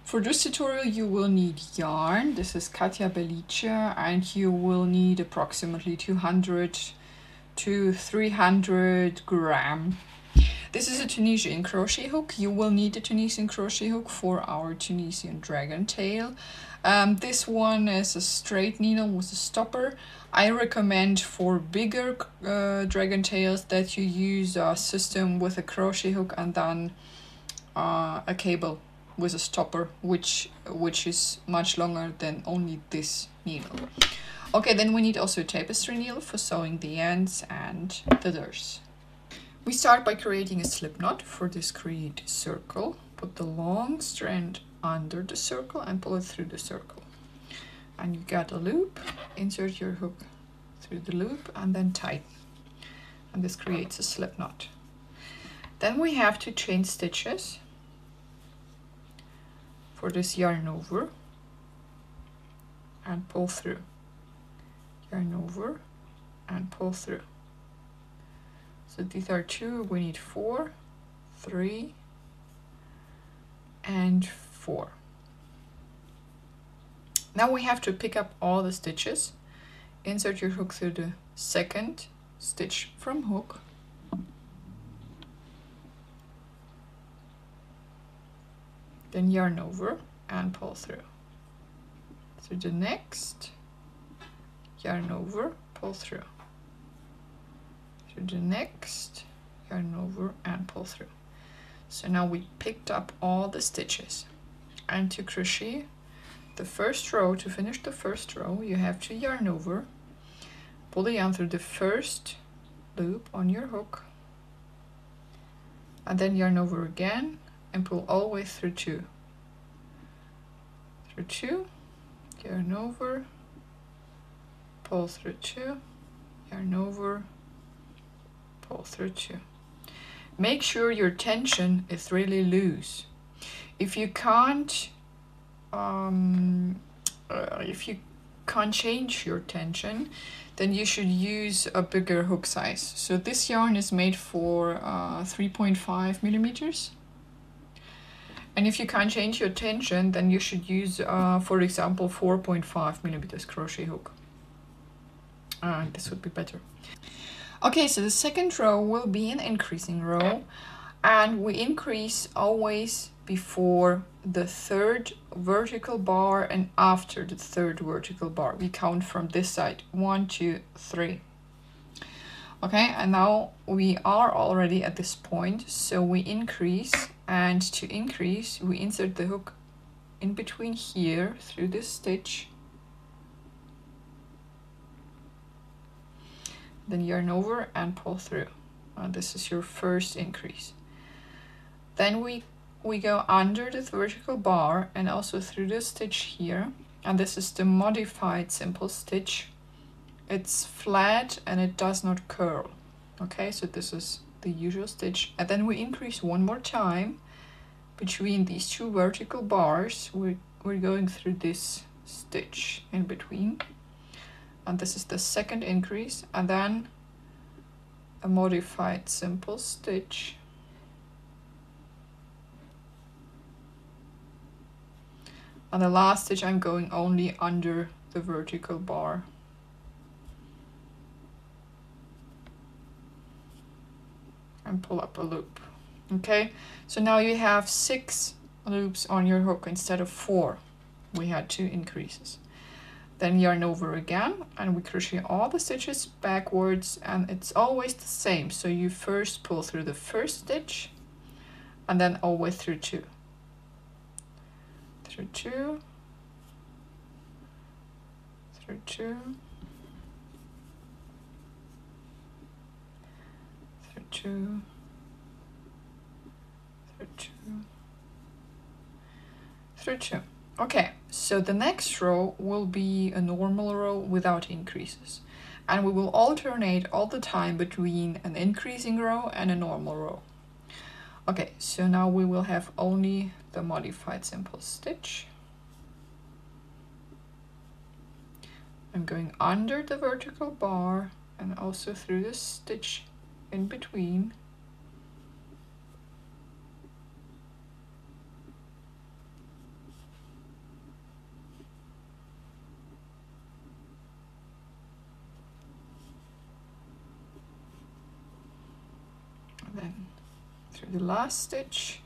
For this tutorial you will need yarn. This is Katia Belice, and you will need approximately 200 to 300 gram. This is a Tunisian crochet hook. You will need a Tunisian crochet hook for our Tunisian dragon tail. This one is a straight needle with a stopper. I recommend for bigger dragon tails that you use a system with a crochet hook and then a cable with a stopper, which is much longer than only this needle. Okay, then we need also a tapestry needle for sewing the ends and the doors. We start by creating a slip knot. For this, create a circle. Put the long strand under the circle and pull it through the circle. And you got a loop. Insert your hook through the loop and then tighten. And this creates a slip knot. Then we have to chain stitches. For this, yarn over and pull through. Yarn over and pull through. So these are 2, we need 4, 3, and 4. Now we have to pick up all the stitches. Insert your hook through the second stitch from hook. Then yarn over and pull through. Through the next, yarn over, pull through. Through the next, yarn over and pull through. So now we picked up all the stitches. And to crochet the first row, to finish the first row, you have to yarn over, pull the yarn through the first loop on your hook, and then yarn over again and pull all the way through 2. Through 2, yarn over, pull through 2, yarn over, pull through 2. Make sure your tension is really loose. If you can't change your tension, then you should use a bigger hook size. So this yarn is made for 3.5 millimeters. And if you can't change your tension, then you should use, for example, 4.5 millimeters crochet hook. This would be better. Okay, so the second row will be an increasing row, and we increase always before the third vertical bar and after the third vertical bar. We count from this side, 1, 2, 3. Okay, and now we are already at this point, so we increase, and to increase, we insert the hook in between here through this stitch. Then yarn over and pull through. This is your first increase. Then we go under the vertical bar and also through the stitch here. And this is the modified simple stitch. It's flat and it does not curl. Okay, so this is the usual stitch. And then we increase one more time between these 2 vertical bars. We're going through this stitch in between. And this is the second increase, and then a modified simple stitch. And the last stitch I'm going only under the vertical bar. And pull up a loop. Okay, so now you have 6 loops on your hook instead of 4. We had 2 increases. Then yarn over again, and we crochet all the stitches backwards, and it's always the same. So you first pull through the first stitch, and then all the way through 2. Through 2, through 2, through 2, through 2, through 2. Okay, so the next row will be a normal row without increases. And we will alternate all the time between an increasing row and a normal row. Okay, so now we will have only the modified simple stitch. I'm going under the vertical bar and also through the stitch in between. then through the last stitch,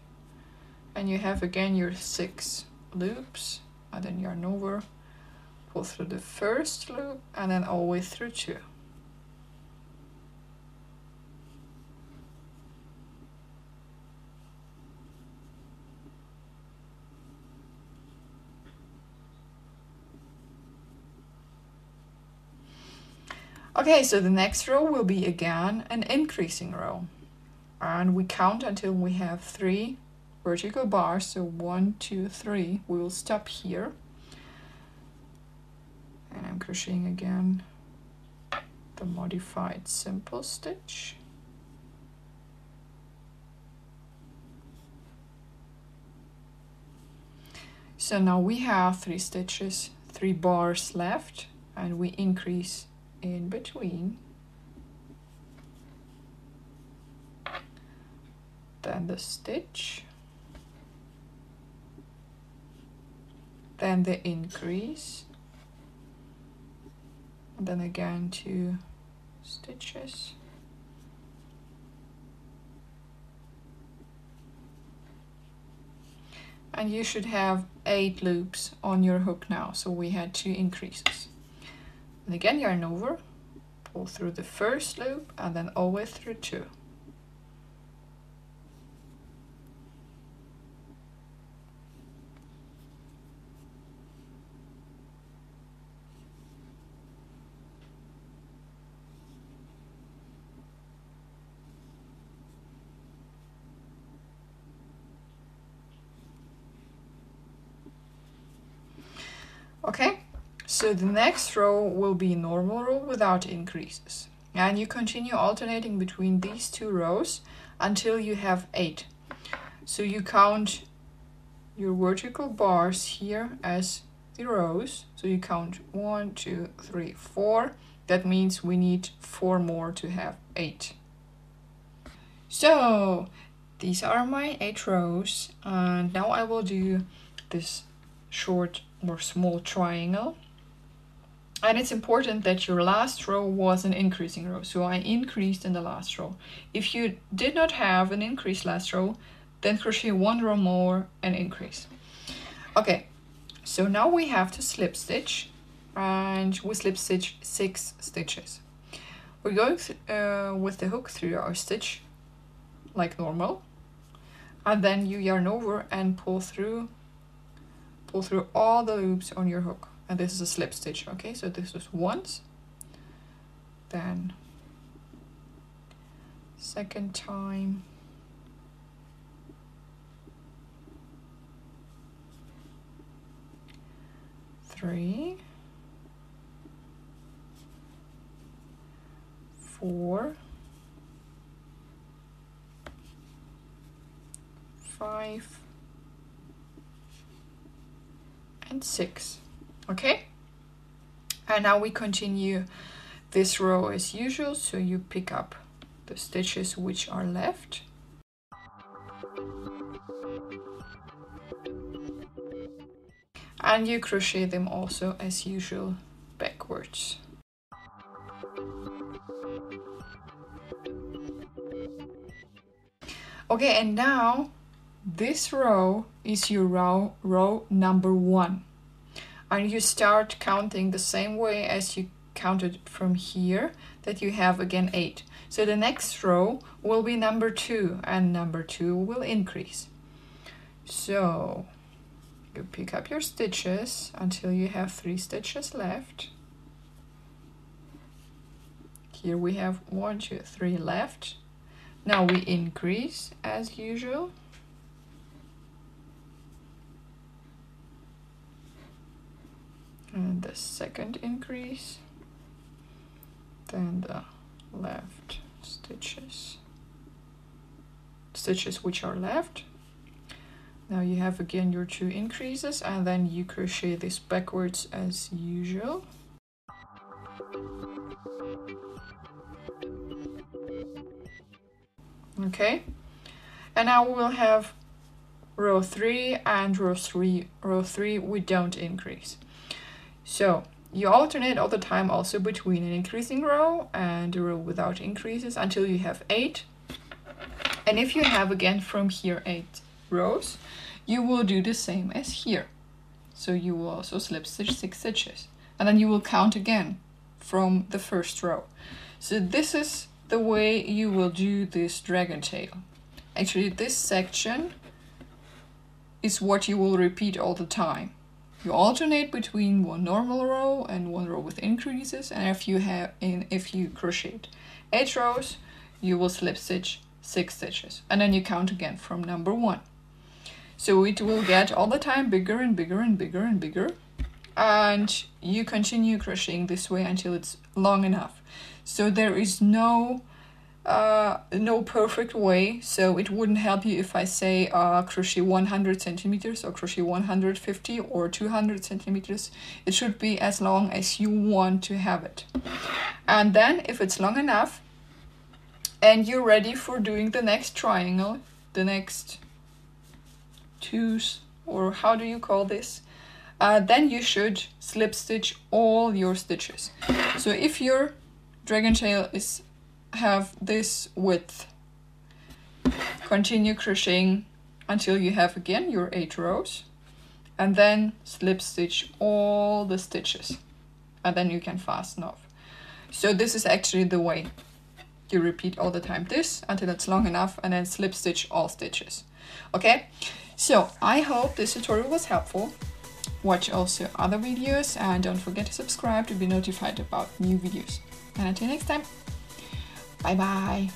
and you have again your 6 loops, and then yarn over, pull through the first loop, and then all the way through 2. Okay, so the next row will be again an increasing row, and we count until we have 3 vertical bars. So 1, 2, 3. We will stop here, and I'm crocheting again the modified simple stitch. So now we have 3 stitches, 3 bars left, and we increase in between, then the stitch, then the increase, and then again 2 stitches, and you should have 8 loops on your hook now. So we had 2 increases. And again, yarn over, pull through the first loop, and then all the way through 2. Okay. So the next row will be normal row without increases. And you continue alternating between these 2 rows until you have 8. So you count your vertical bars here as the rows. So you count 1, 2, 3, 4. That means we need 4 more to have 8. So these are my 8 rows. And now I will do this short or small triangle. And it's important that your last row was an increasing row. So I increased in the last row. If you did not have an increased last row, then crochet 1 row more and increase. Okay, so now we have to slip stitch, and we slip stitch 6 stitches. We're going with the hook through our stitch like normal, and then you yarn over and pull through all the loops on your hook. And this is a slip stitch. Okay, so this is once, then second time, three, 4, 5, and 6. Okay, and now we continue this row as usual. So you pick up the stitches which are left, and you crochet them also as usual backwards. Okay, and now this row is your row number 1. And you start counting the same way as you counted from here, that you have again 8. So the next row will be number 2, and number 2 will increase. So you pick up your stitches until you have 3 stitches left. Here we have 1, 2, 3 left. Now we increase as usual. And the second increase, then the left stitches which are left. Now you have again your 2 increases, and then you crochet this backwards as usual. Okay, and now we will have row 3 and row 3. Row 3 we don't increase. So you alternate all the time also between an increasing row and a row without increases until you have 8. And if you have again from here 8 rows, you will do the same as here. So you will also slip stitch 6 stitches, and then you will count again from the first row. So this is the way you will do this dragon tail. Actually, this section is what you will repeat all the time. You alternate between one normal row and one row with increases, and if you crochet 8 rows, you will slip stitch 6 stitches, and then you count again from number 1. So it will get all the time bigger and bigger and bigger and bigger, and you continue crocheting this way until it's long enough. So there is no perfect way, so it wouldn't help you if I say crochet 100 centimeters or crochet 150 or 200 centimeters. It should be as long as you want to have it. And then if it's long enough and you're ready for doing the next triangle, the next twos, or how do you call this, then you should slip stitch all your stitches. So if your dragon tail have this width, continue crocheting until you have again your 8 rows, and then slip stitch all the stitches, and then you can fasten off. So this is actually the way you repeat all the time this until it's long enough, and then slip stitch all stitches. Okay, so I hope this tutorial was helpful. Watch also other videos, and don't forget to subscribe to be notified about new videos. And until next time, bye bye.